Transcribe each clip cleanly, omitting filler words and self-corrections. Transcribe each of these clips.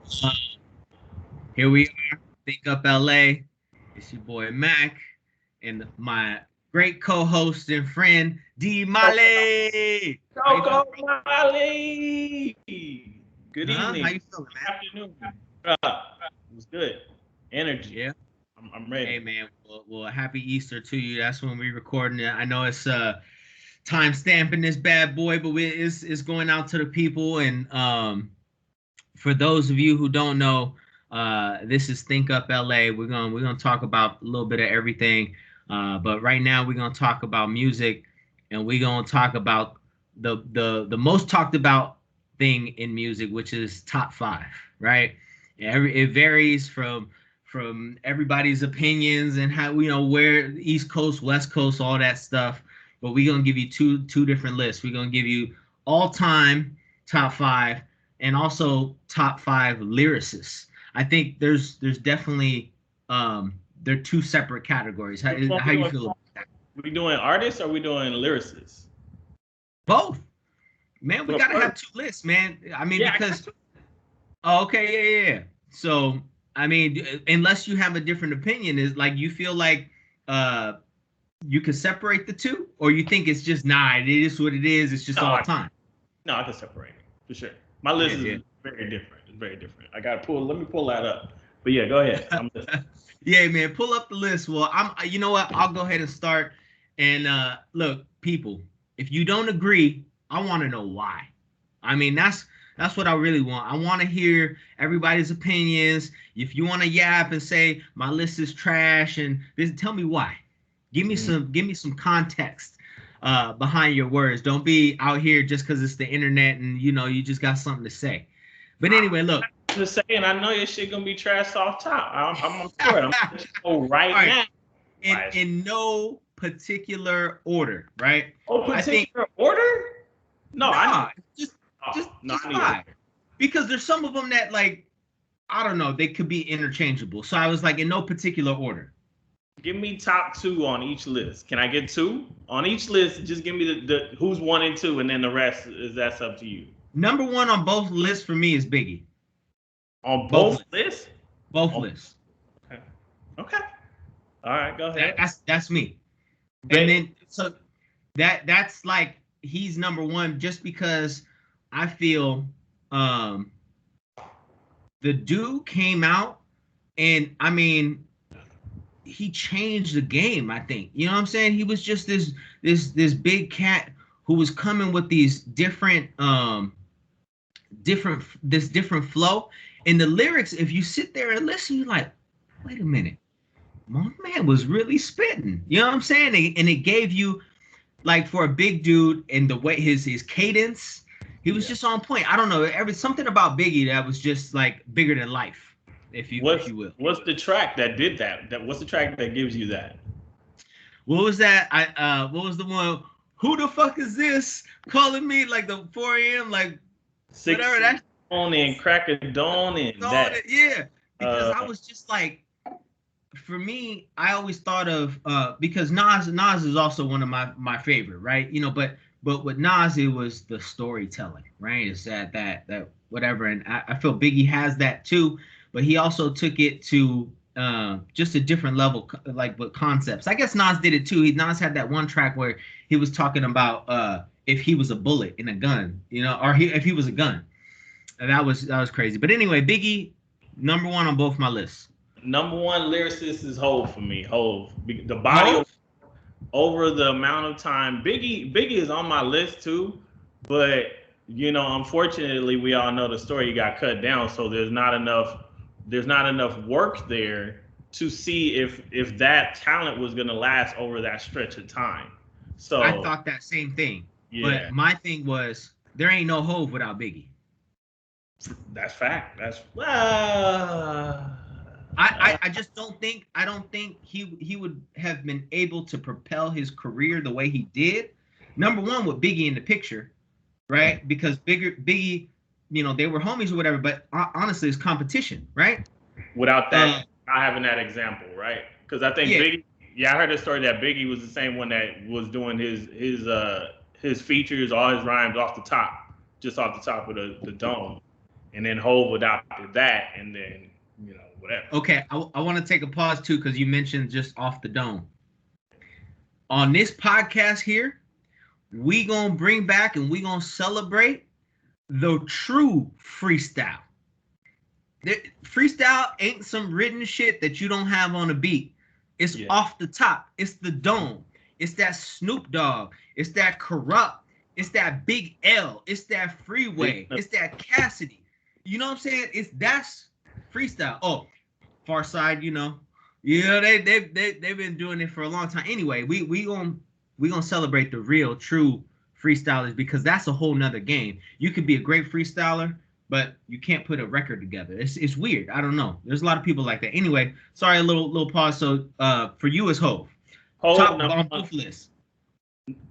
Uh, Here we are, Think Up LA. It's your boy Mac and my great co-host and friend DMally. How you feeling, Coco bro? Molly. Good Huh? How evening. you feeling, man? Afternoon. It was good. Energy. Yeah. I'm Hey, ready. man. Well, happy Easter to you. That's when we recording it. I know it's time stamping this bad boy, but it's going out to the people. And for those of you who don't know, this is Think Up LA. We're gonna talk about a little bit of everything, but right now we're gonna talk about music, and we're gonna talk about the most talked about thing in music, which is top five, right? It varies from everybody's opinions and how where East Coast, West Coast, all that stuff. But we're gonna give you two different lists. We're gonna give you all time top five and also top five lyricists. I think there's definitely they're two separate categories. How, Which one how we you doing? feel about that? We doing artists or we doing lyricists? Both, man. We Well, gotta have first, two lists, man. I mean, yeah, I got because to. oh, okay, yeah. So I mean, unless you have a different opinion, is like you feel like uh you could separate the two, or you think it's just nah, it is what it is. It's just No, all I, time. no, I can separate it for sure. My Yeah, list yeah. is very different. It's very different. I got to pull. Let me pull that up. But yeah, go ahead. I'm listening. Yeah, man, pull up the list. Well, you know what? I'll go ahead and start. And look, people, if you don't agree, I want to know why. I mean, that's what I really want. I want to hear everybody's opinions. If you want to yap and say my list is trash and this, tell me why. Mhm. Give me some context behind your words. Don't be out here just because it's the internet and you just got something to say. But anyway, look. Just saying, I know your shit gonna be trash off top. I'm All for it. I'm gonna let you know right right. now. in Why it's in no particular order, right? oh I think particular order? No, I need. nah, just Oh, no, I just need order. five because there's some of them that like I don't know they could be interchangeable. So I was like in no particular order. Give me top two on each list. Can I get two on each list? Just give me the who's one and two, and then the rest is that's up to you. Number one on both lists for me is Biggie. On Both both lists, lists. both Oh, lists. okay. Okay. All right. Go ahead. That's me. And Bet. then so that's like he's number one just because I feel um the dude came out and I mean he changed the game. I think you know what I'm saying. He was just this big cat who was coming with these different flow. And the lyrics, if you sit there and listen, you're like, wait a minute, my man was really spitting. You know what I'm saying? And it gave you like for a big dude and the way his cadence, he was Yeah. just on point. I don't know, every something about Biggie that was just like bigger than life, if What's you will. what's the track that did that? That what's the track that gives you that? What was that? What was the one? Who the fuck is this calling me like the 4 a.m. like whatever Six that on and crack a dawn and on that. it? Yeah, because Uh, I was just like, for me, I always thought of because Nas is also one of my favorite, right? But with Nas, it was the storytelling, right? It's that whatever, and I feel Biggie has that too, but he also took it to just a different level, like with concepts. I guess Nas did it too. Nas had that one track where he was talking about if he was a bullet in a gun, or if he was a gun. And that was crazy. But anyway, Biggie number one on both my lists. number one lyricist is Hove for me. Hove. The body Hove? over the amount of time. Biggie is on my list too, but unfortunately, we all know the story. He got cut down, so there's not enough work there to see if that talent was gonna last over that stretch of time. I So thought that same thing. But yeah, my thing was there ain't no Hove without Biggie. that's fact. That's I just don't think he would have been able to propel his career the way he did. Number one with Biggie in the picture, right? Because Biggie, they were homies or whatever, but honestly, it's competition, right? without Uh, that, not having that example, right? Because I think yeah, Biggie. Yeah, I heard a story that Biggie was the same one that was doing his features, all his rhymes off the top, just off the top of the dome. and then Hov adopted that, and then whatever. Okay, I want to take a pause too because you mentioned just off the dome. On this podcast here, we gonna bring back and we gonna celebrate the true freestyle. Freestyle ain't some written shit that you don't have on a beat. It's off the top. It's the dome. It's that Snoop Dogg. It's that Corrupt. It's that Big L. It's that Freeway. It's that Cassidy. You know what I'm saying? That's freestyle. Oh, Far Side, they've been doing it for a long time. Anyway, we gonna celebrate the real, true freestylers because that's a whole nother game. You could be a great freestyler, but you can't put a record together. It's weird. I don't know. There's a lot of people like that. Anyway, sorry, a little pause. So for you is Hov. Top on both lists.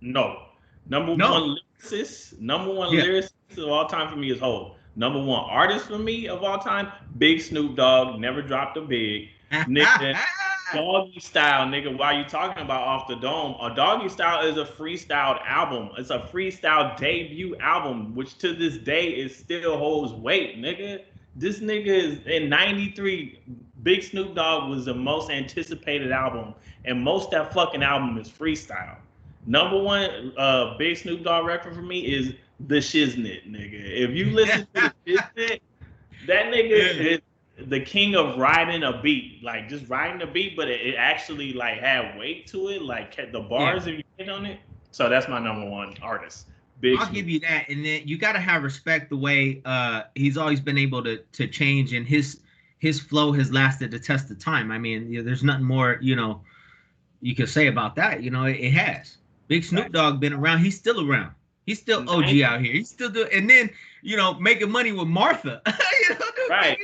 No. Number one lyricist of all time for me is Hov. Number one artist for me of all time, Big Snoop Dogg. Never dropped a big. Nigga, Doggy Style, nigga. While you talking about Off the Dome, a Doggy Style is a freestyled album. It's a freestyle debut album, which to this day is still holds weight, nigga. This nigga is in '93. Big Snoop Dogg was the most anticipated album, and most that fucking album is freestyle. Number one, Big Snoop Dogg record for me is The Shiznit, nigga. If you listen to The Shiznit, that nigga is the king of riding a beat, like just riding a beat, but it actually like had weight to it, like the bars if you hit on it. So that's my number one artist. I'll give you that, and then you got to have respect the way he's always been able to change, and his flow has lasted the test of time. I mean, there's nothing more you can say about that. It has. Big Snoop Dogg been around. He's still around. He's still OG out here. He's still doing, and then making money with Martha. Right.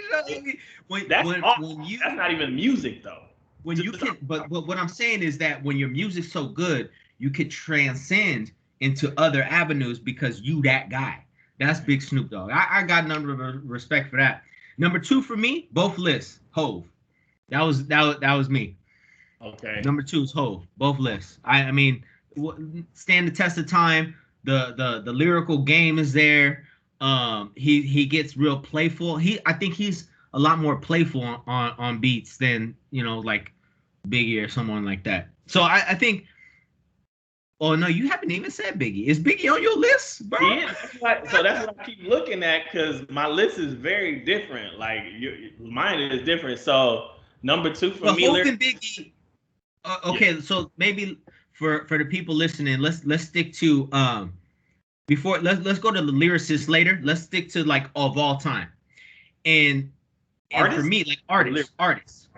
That's not even music though. When you can, but what I'm saying is that when your music's so good, you could transcend into other avenues because you that guy. That's Big Snoop Dogg. I got none of respect for that. Number two for me, both lists, Hov. That was me. Okay. Number two is Hov. Both lists. I mean, stand the test of time. The lyrical game is there. He gets real playful. I think he's a lot more playful on beats than like Biggie or someone like that. So I think. Oh no, you haven't even said Biggie. Is Biggie on your list, bro? Yeah, so that's what I keep looking at because my list is very different. Like mine is different. So number two for me, Hov and Biggie. Okay, so maybe for the people listening, let's stick to before let's go to the lyricists later. Let's stick to like of all time, and for me like artists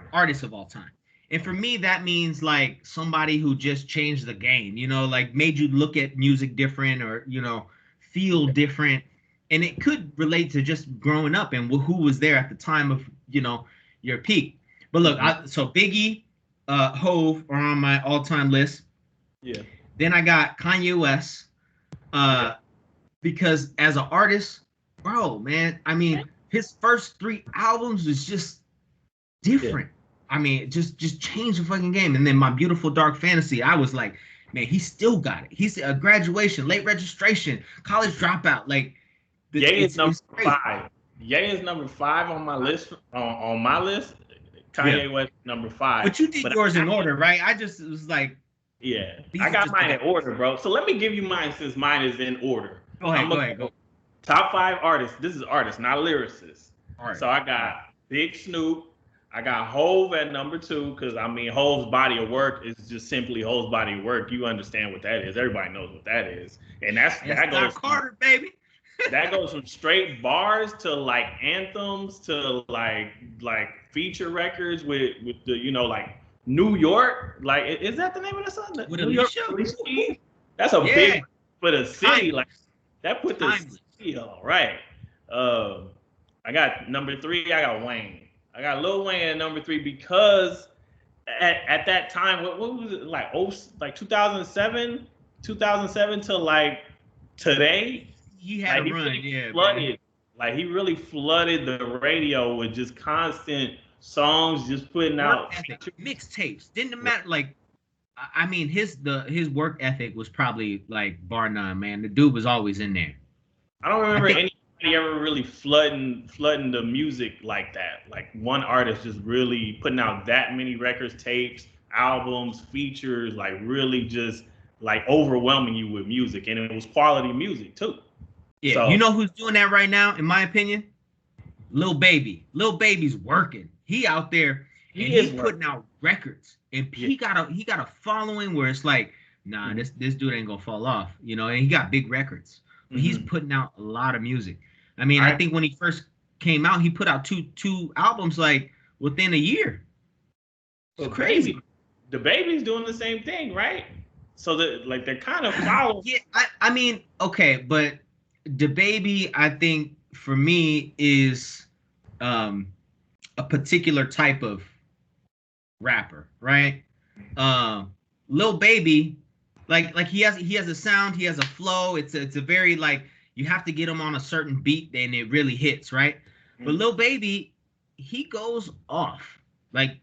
of all time. And for me, that means like somebody who just changed the game, like made you look at music different or, feel different. And it could relate to just growing up and who was there at the time of, your peak. But look, so Biggie, Hov are on my all-time list. Yeah. Then I got Kanye West because as an artist, bro, man, I mean, his first 3 albums was just different. Yeah. I mean, just change the fucking game. And then My Beautiful Dark Fantasy, I was like, man, he still got it. He's a graduation, late registration, college dropout. Like, Ye is number 5. Ye is number 5 on my list. On my list, Kanye West number 5. But you did yours in order, right? I just was like, yeah, I got mine in order, bro. So let me give you mine since mine is in order. Go ahead. Top 5 artists. This is artists, not lyricists. All right. So I got Big Snoop. I got Hov at number 2 because I mean Hov's body of work is just simply Hov's body of work. You understand what that is. Everybody knows what that is, and that goes Carter, baby. That goes from straight bars to like anthems to like feature records with the like New York. Like is that the name of the song? New York. That's a big for the city. Like that put the city all right. I got number 3. I got Wayne. I got Lil Wayne at number 3 because at that time, what was it like 2007 to like today? He had a run, really flooded. Like he really flooded the radio with just constant songs, just putting out mixtapes. Didn't matter. Like, I mean, his work ethic was probably like bar none, man. The dude was always in there. I don't remember anybody nobody ever really flooding the music like that. Like one artist just really putting out that many records, tapes, albums, features, like really just like overwhelming you with music, and it was quality music too. Yeah, so, you know who's doing that right now, in my opinion? Lil Baby. Lil Baby's working. He out there and he's putting out records. And he got a following where it's like, nah, this dude ain't gonna fall off, you know, and he got big records. But he's putting out a lot of music. I mean, I think when he first came out, he put out two albums like within a year. It's crazy. The Baby's doing the same thing, right? So that like they're kind of following. Yeah, I mean, okay, but the Baby, I think for me is a particular type of rapper, right? Lil Baby, like he has a sound, he has a flow. It's a very like you have to get him on a certain beat, then it really hits, right? But Lil Baby, he goes off. Like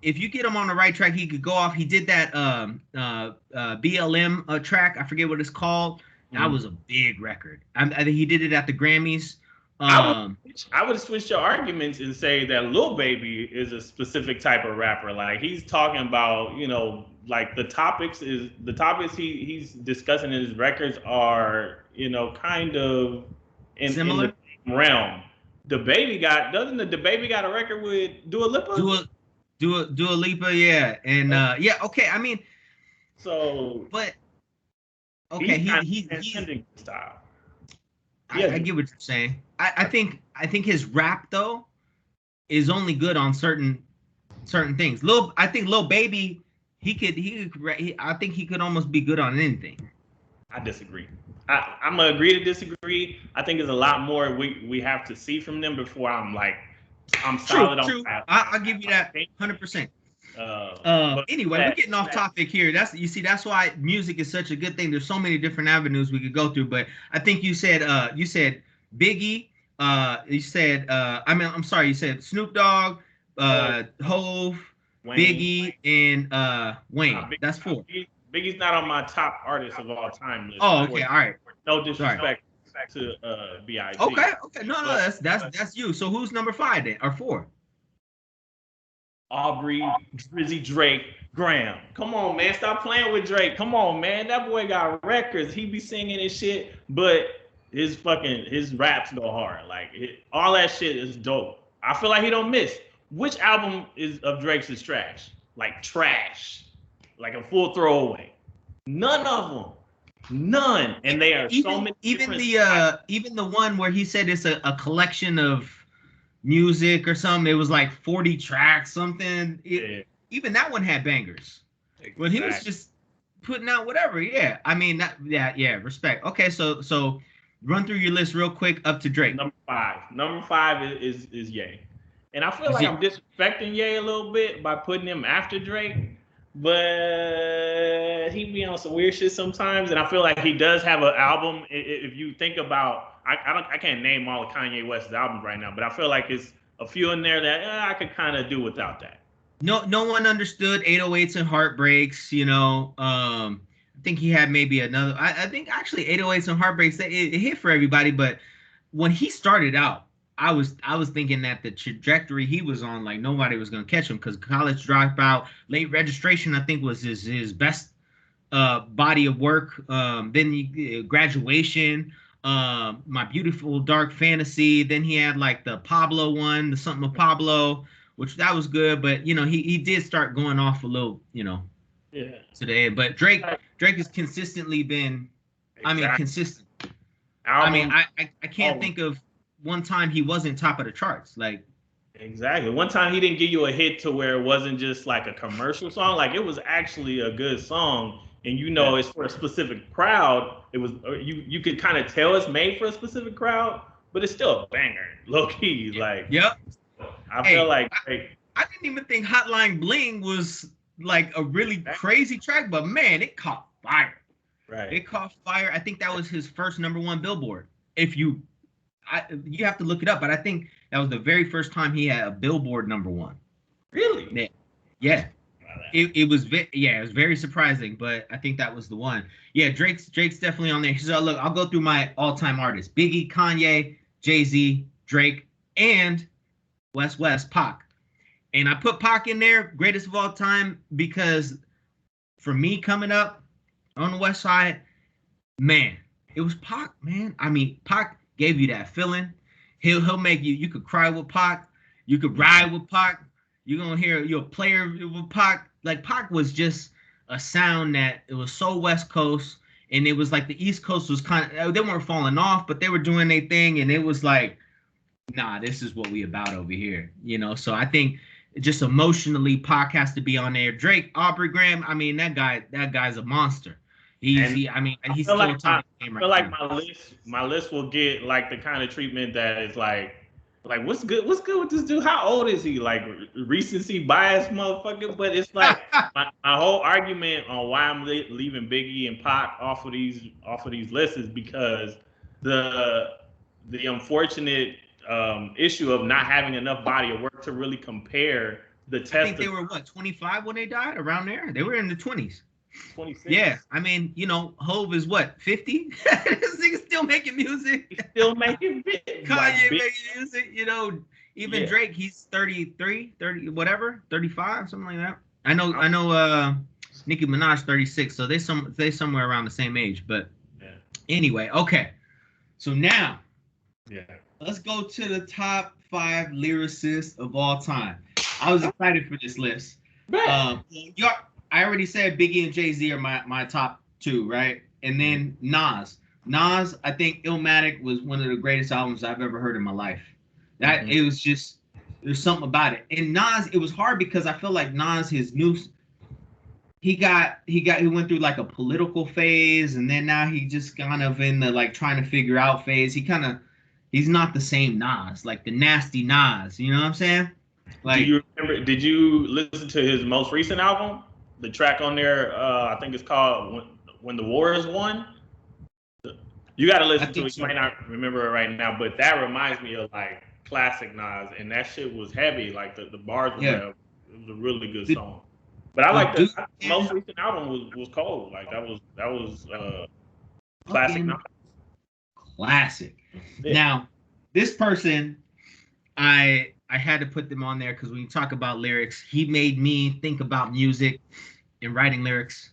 if you get him on the right track, he could go off. He did that BLM track. I forget what it's called. That was a big record. I think he did it at the Grammys. I would switch your arguments and say that Lil Baby is a specific type of rapper. Like he's talking about, you know, like the topics he's discussing in his records are, you know, kind of similar in the realm. The Baby got a record with Dua Lipa? Dua Lipa, yeah, and yeah, okay. I mean, so but okay, he's style. I get what you're saying. I think his rap though is only good on certain things. I think Lil Baby, I think he could almost be good on anything. I disagree. I'm gonna agree to disagree. I think there's a lot more we have to see from them before I'm solid on that. I'll give you that 100%. Anyway, we're getting off topic here. That's why music is such a good thing. There's so many different avenues we could go through, but I think you said Biggie, you said I'm sorry, you said Snoop Dogg, Hove, Biggie, and Wayne. That's 4. Biggie's not on my top artists of all time list. Oh, okay, all right. No disrespect to B.I.G. Okay, no, that's you. So who's number 5 then, or 4? Aubrey, Drizzy, Drake, Graham. Come on, man. Stop playing with Drake. Come on, man. That boy got records. He be singing his shit, but his raps go hard. Like all that shit is dope. I feel like he don't miss. Which album of Drake's is trash? Like trash. Like a full throwaway. None of them. None. And they are so many. Even the one where he said it's a collection of music or something. It was like 40 tracks, something. Even that one had bangers. Exactly. When he was just putting out whatever. Yeah, I mean respect. Okay, so run through your list real quick up to Drake. Number 5 is Ye, and I feel like I'm disrespecting Ye a little bit by putting him after Drake, but he be on some weird shit sometimes, and I feel like he does have an album. If you think about. I can't name all of Kanye West's albums right now, but I feel like it's a few in there that I could kind of do without that. No one understood 808s and Heartbreaks. You know, I think he had maybe another. I think actually 808s and Heartbreaks it hit for everybody, but when he started out, I was thinking that the trajectory he was on, like nobody was gonna catch him because College Dropout, Late Registration, I think was his best body of work. Then Graduation. My Beautiful Dark Fantasy. Then he had like the Pablo one, the Something of Pablo, which that was good. But you know, he did start going off a little, you know, to the end. But Drake has consistently been, consistent. I mean, I can't think of one time he wasn't top of the charts. Like exactly. One time he didn't give you a hit to where it wasn't just like a commercial song. Like it was actually a good song. And you know, it's for a specific crowd. It was you could kind of tell it's made for a specific crowd, but it's still a banger, low key. Like, yep. I feel like I didn't even think Hotline Bling was like a really crazy track, but man, it caught fire. Right. It caught fire. I think that was his first #1 Billboard. You have to look it up, but I think that was the very first time he had a Billboard #1. Really? Yeah. It was very surprising, but I think that was the one. Yeah, Drake's definitely on there. So look, I'll go through my all-time artists: Biggie, Kanye, Jay-Z, Drake, and West Pac. And I put Pac in there, greatest of all time, because for me coming up on the West Side, man, it was Pac, man. I mean, Pac gave you that feeling. He'll make you could cry with Pac, you could ride with Pac, you're gonna hear you're a player with Pac. Like Pac was just a sound that it was so West Coast, and it was like the East Coast was kind of they weren't falling off, but they were doing their thing, and it was like, nah, this is what we about over here, you know. So I think just emotionally, Pac has to be on there. Drake, Aubrey Graham, I mean that guy's a monster. I mean, he's still like top I feel like my list will get like the kind of treatment that is like what's good with this dude? How old is he? Like recency bias, motherfucker. But it's like my whole argument on why I'm leaving Biggie and Pac off of these lists is because the unfortunate issue of not having enough body of work to really compare the test. I think they were what 25 when they died, around there. They were in the 20s. 26. Yeah, I mean, you know, Hove is what 50. This nigga's still making music. He's still making music. Kanye making music. You know, even Drake, he's 33, 30, whatever, 35, something like that. I know. Nicki Minaj 36, so they somewhere around the same age. But anyway, okay. So now, let's go to the top 5 lyricists of all time. I was excited for this list. I already said Biggie and Jay-Z are my top 2, right? And then Nas. I think Illmatic was one of the greatest albums I've ever heard in my life. It was just, there's something about it. And Nas, it was hard because I feel like Nas, his new, he went through like a political phase, and then now he just kind of in the like trying to figure out phase. He's not the same Nas, like the nasty Nas, you know what I'm saying? Like, do you remember, did you listen to his most recent album? The track on there, I think it's called When the War Is Won. You got to listen to it. You might not remember it right now, but that reminds me of like classic Nas, and that shit was heavy. Like the bars were it was a really good song. But I like the most recent album was cold. Like that was classic Nas. Classic. Yeah. Now, this person, I had to put them on there because when you talk about lyrics, he made me think about music and writing lyrics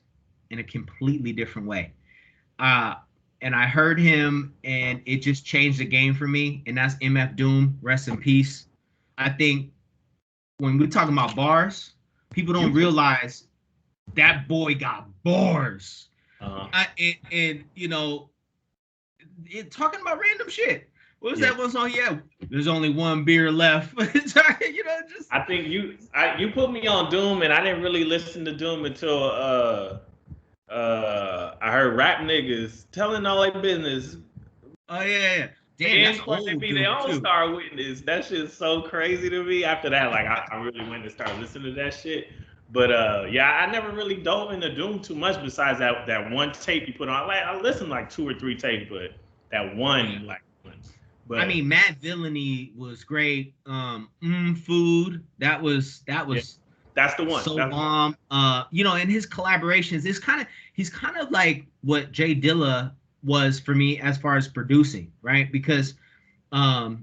in a completely different way. And I heard him, and it just changed the game for me. And that's MF Doom. Rest in peace. I think when we're talking about bars, people don't realize that boy got bars. And you know, talking about random shit. What was that one song? Yeah, there's only one beer left. You know, just. I think you put me on Doom, and I didn't really listen to Doom until I heard rap niggas telling all their business. Oh yeah. Damn, that's old be their own star witness. That shit's so crazy to me. After that, like I really went to start listening to that shit. But I never really dove into Doom too much. Besides that one tape you put on, I listened like 2 or 3 tapes, but that one like. But, I mean, Mad Villainy was great. Food, that was that's the one. So bomb. You know, and his collaborations, he's kind of like what Jay Dilla was for me as far as producing, right? Because I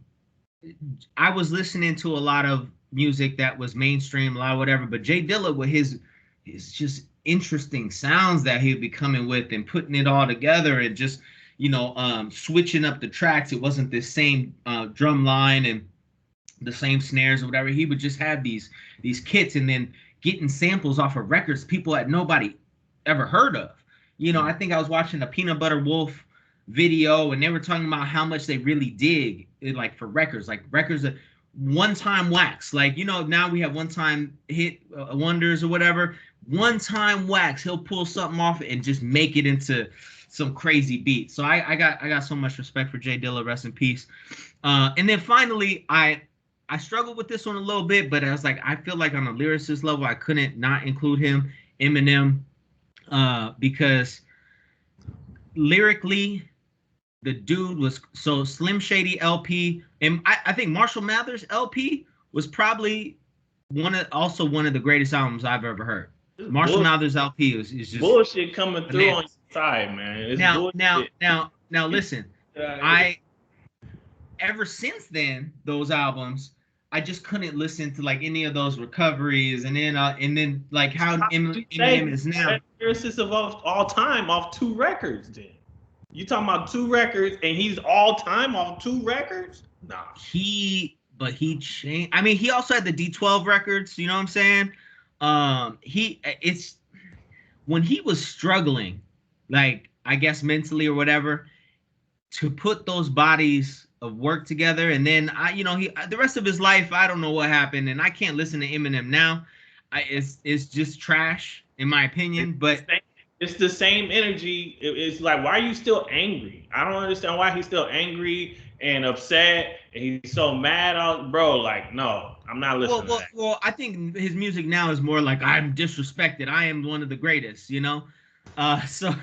was listening to a lot of music that was mainstream, a lot of whatever, but Jay Dilla with his just interesting sounds that he'd be coming with and putting it all together and just, you know, switching up the tracks. It wasn't the same drum line and the same snares or whatever. He would just have these kits and then getting samples off of records people had nobody ever heard of. You know, I think I was watching a Peanut Butter Wolf video and they were talking about how much they really dig like for records that one-time wax. Like, you know, now we have one-time hit wonders or whatever. One-time wax. He'll pull something off and just make it into some crazy beat. So I got so much respect for Jay Dilla, rest in peace. And then finally, I struggled with this one a little bit, but I was like, I feel like on a lyricist level, I couldn't not include him, Eminem, because lyrically, the dude was so Slim Shady LP, and I think Marshall Mathers LP was probably one of the greatest albums I've ever heard. Marshall Mathers LP is just bullshit coming through on your side, man. It's now listen, ever since then, those albums, I just couldn't listen to like any of those recoveries, and then like how Eminem is now. Lyricist of all time off 2 records. Then you talking about 2 records, and he's all time off 2 records? Nah. He changed. I mean, he also had the D12 records. You know what I'm saying? It's when he was struggling, like I guess mentally or whatever, to put those bodies of work together, and then the rest of his life, I don't know what happened, and I can't listen to Eminem now. It's just trash in my opinion. But it's the same energy. It's like, why are you still angry? I don't understand why he's still angry and upset, and he's so mad. Bro, like, no, I'm not listening to that. Well, I think his music now is more like, I'm disrespected, I am one of the greatest, so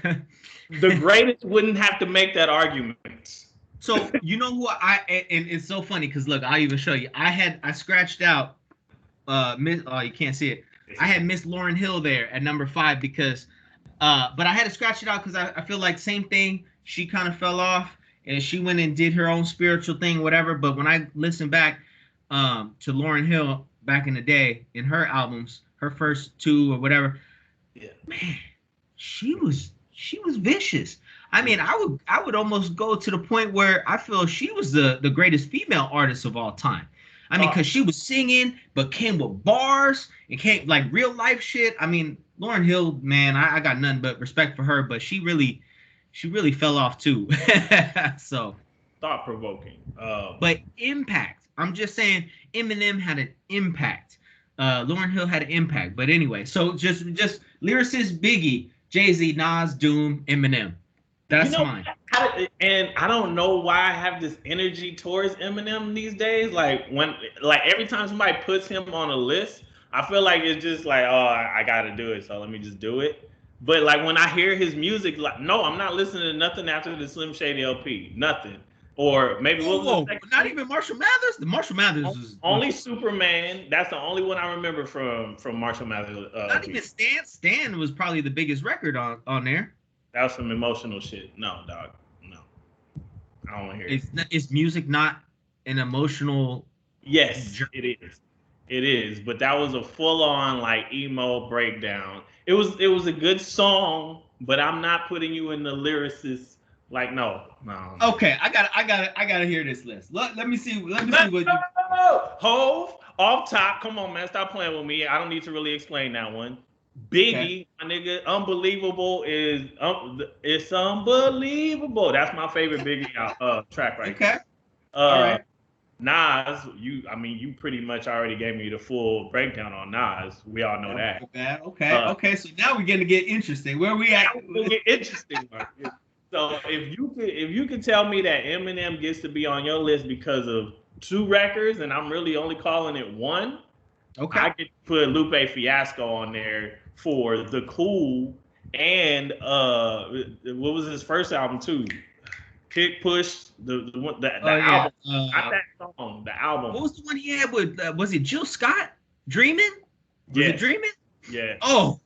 the greatest wouldn't have to make that argument. So you know who and it's so funny because look, I'll even show you. I scratched out you can't see it. I had Miss Lauryn Hill there at number 5 because but I had to scratch it out because I feel like same thing. She kind of fell off and she went and did her own spiritual thing, whatever. But when I listen back to Lauryn Hill back in the day in her albums, her first 2 or whatever, yeah, man, she was vicious. I mean, I would almost go to the point where I feel she was the greatest female artist of all time. I mean, because she was singing, but came with bars and came like real life shit. I mean, Lauryn Hill, man, I got nothing but respect for her, but she really fell off too. So thought provoking. But impact. I'm just saying, Eminem had an impact. Lauryn Hill had an impact. But anyway, so just lyricist Biggie, Jay-Z, Nas, Doom, Eminem. That's mine. And I don't know why I have this energy towards Eminem these days. Like every time somebody puts him on a list, I feel like it's just like, oh, I gotta do it, so let me just do it. But like when I hear his music, like, no, I'm not listening to nothing after the Slim Shady LP. Nothing. Or maybe not even Marshall Mathers. The Marshall Mathers is only Superman. That's the only one I remember from Marshall Mathers. Not even Stan. Stan was probably the biggest record on there. That was some emotional shit. No, dog. No. I don't want to hear it. Is music not an emotional? Yes, it is. It is. But that was a full-on like emo breakdown. It was a good song, but I'm not putting you in the lyricist. Like, no. Okay, I gotta hear this list. Let me see what you. Hove off top. Come on, man. Stop playing with me. I don't need to really explain that one. Biggie, my nigga, Unbelievable is it's unbelievable. That's my favorite Biggie track right there. All right. Nas, you pretty much already gave me the full breakdown on Nas. We all know that. Okay. So now we're gonna get interesting. Where we at? We'll get interesting. So if you can tell me that Eminem gets to be on your list because of 2 records, and I'm really only calling it 1, okay, I get to put Lupe Fiasco on there for the cool and what was his first album too? Kick Push, the album, not that song, the album. What was the one he had with? Was it Jill Scott? Dreaming? Was it Dreaming? Yeah. Oh,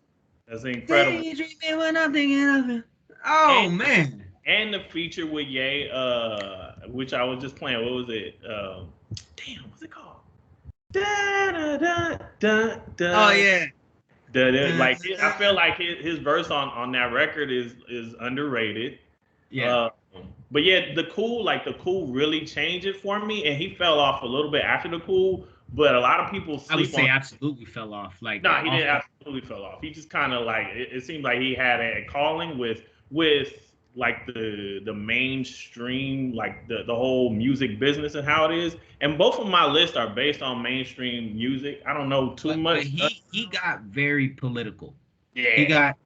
that's incredible. Dreaming when I'm thinking of it. Oh, man. And the feature with Ye, which I was just playing. What was it? Damn, what's it called? Da, da, da, da, da. Oh, yeah. Like, I feel like his verse on that record is underrated. Yeah. But yeah, the cool really changed it for me, and he fell off a little bit after the cool. But a lot of people sleep on. I would say absolutely fell off. Like, no, he didn't absolutely fell off. He just kind of like it seemed like he had a calling with like the mainstream, like the whole music business and how it is. And both of my lists are based on mainstream music. I don't know too much. But he got very political. Yeah. He got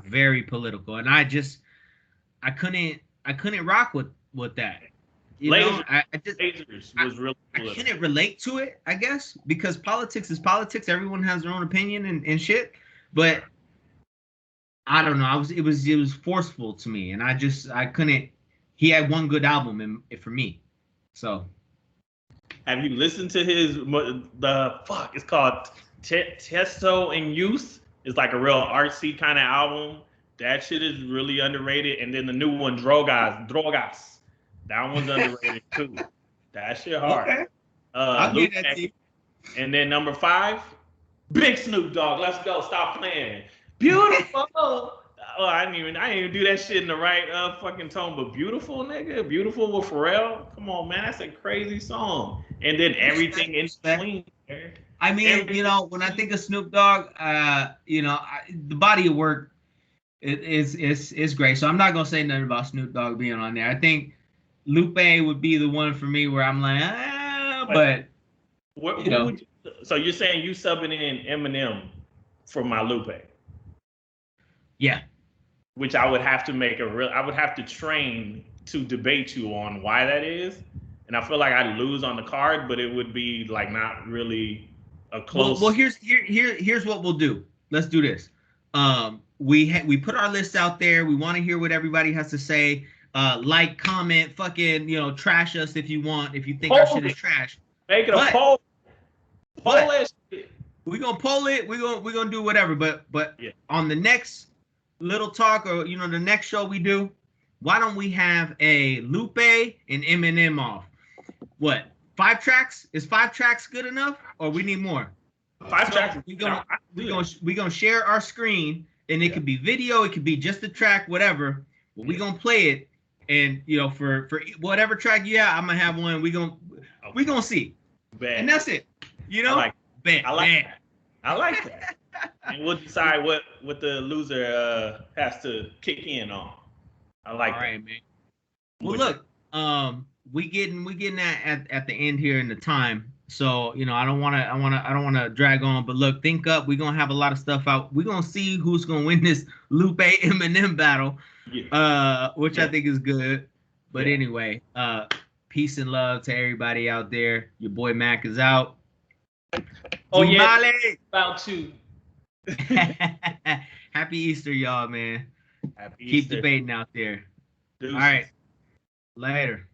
very political, and I couldn't rock with that. Lasers was really political. I couldn't relate to it, I guess, because politics is politics. Everyone has their own opinion and shit. But I don't know. It was forceful to me, and I couldn't. He had one good album for me. So, have you listened to it's called Testo and Youth? It's like a real artsy kind of album. That shit is really underrated. And then the new one, Drogas. That one's underrated too. That shit hard. Okay. I'll Luke get that to you. And then number 5, Big Snoop Dogg. Let's go. Stop playing. Beautiful. Oh, I didn't even do that shit in the right fucking tone. But beautiful, nigga. Beautiful with Pharrell. Come on, man. That's a crazy song. And then everything in between. I mean, you know, when I think of Snoop Dogg, you know, the body of work is great. So I'm not gonna say nothing about Snoop Dogg being on there. I think Lupe would be the one for me where I'm like, but what, you know. So you're saying you subbing in Eminem for my Lupe? Yeah. Which I would have to I would have to train to debate you on why that is. And I feel like I'd lose on the card, but it would be like not really a close. Well, here's what we'll do. Let's do this. We put our list out there. We want to hear what everybody has to say. Like, comment, fucking, you know, trash us if you want. If you think our shit is trash, make it a poll. Poll it. We're gonna poll it. We're gonna do whatever. But yeah. On the next little talk, or you know, the next show we do, why don't we have a Lupe and Eminem off? What, 5 tracks? Is 5 tracks good enough, or we need more? 5 tracks. We gonna share our screen, and it could be video, it could be just a track, whatever. But we gonna play it, and you know, for whatever track you have, I'm gonna have one. We gonna see, and that's it. You know, I like that. And we'll decide what the loser has to kick in on. I like that. All right, man. Well, look, we getting at the end here in the time. So, you know, I don't want to drag on, but look, ThinkUp, we're going to have a lot of stuff out. We're going to see who's going to win this Lupe Eminem battle, which I think is good. But anyway, peace and love to everybody out there. Your boy Mac is out. Oh, DMally. About to. Happy Easter, y'all, man. Happy Keep Easter. debating out there. Deuces. All right. Later.